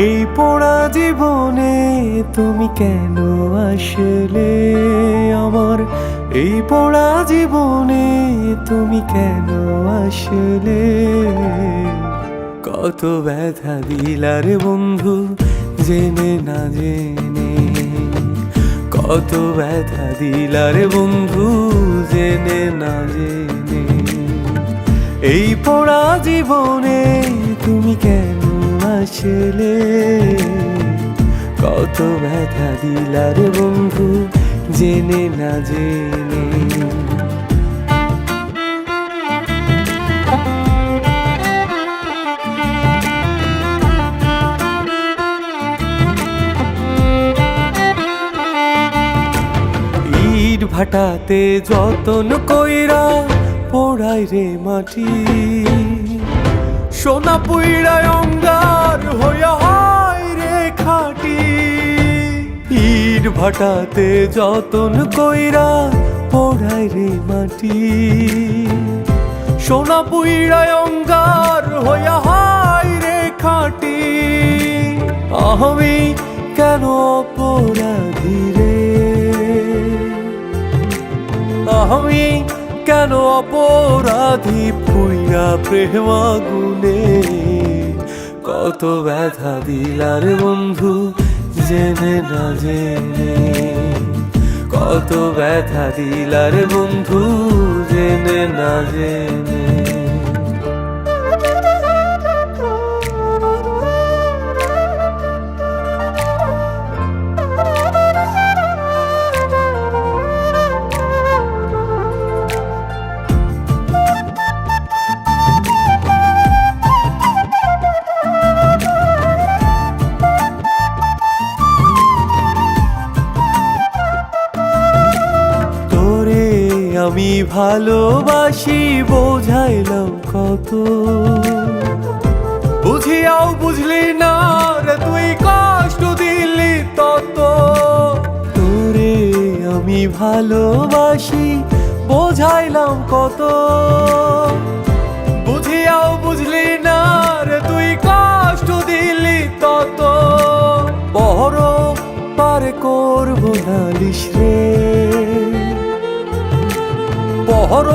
এই পোড়া জীবনে তুমি কেন আসলে আমার? এই পোড়া জীবনে তুমি কেন আসলে? কত ব্যথা দিলারে বন্ধু জেনে না জেনে, কত ব্যথা দিলারে বন্ধু জেনে না জেনে। এই পোড়া জীবনে তুমি কেন আসলে? কত ব্যথা দিলারে বন্ধু জেনে না জেনে। ইট ভাটাতে যতন কইরা পোড়াই রে মাটি, সোনা পুইড়ায় অঙ্গার হইয়া হয় রে খাটি। ইট ভাটাতে যতন কইরা পোড়াই রে মাটি, সোনা পুইড়ায় অঙ্গার হইয়া হয় রে খাটি। আমি কেন অপরাধী রে? আমি কেন অপরাধী পুইরা প্রেম আগুনে? কত ব্যথা দিলার বন্ধু জেনে না জেনে, কত ব্যথা দিলার বন্ধু জেনে না জেনে। আমি ভালোবাসি বোঝাইলাম কত, বুঝিয়াও বুঝলি না রে তুই কষ্ট দিলি তত। তোরে আমি ভালোবাসি বোঝাইলাম কত, বুঝিয়াও বুঝলি না রে তুই কষ্ট দিলি তত। বড় পারে করব নালিশ রে, বড়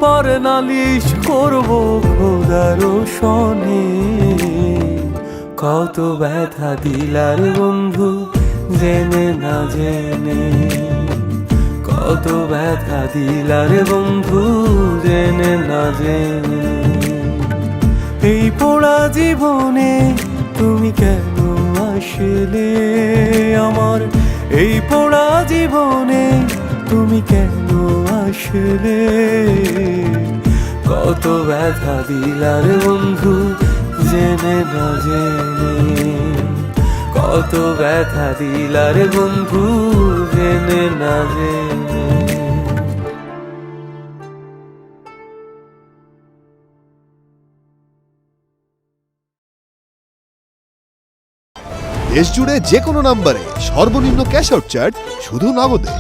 পর নালিশ করব খোদার সনে। কত ব্যথা দিলার বন্ধু জেনে না জেনে, কত ব্যথা দিলার বন্ধু জেনে না জেনে। এই পোড়া জীবনে তুমি কেন আসলে আমার? এই পোড়া জীবনে তুমি কেন আসলে? কত ব্যথা দিলার বন্ধু জেনে না জেনে, কত ব্যথা দিলার বন্ধু জেনে না জেনে। দেশ জুড়ে যে কোনো নম্বরে সর্বনিম্ন ক্যাশ আউট চার্জ শুধু নগদে।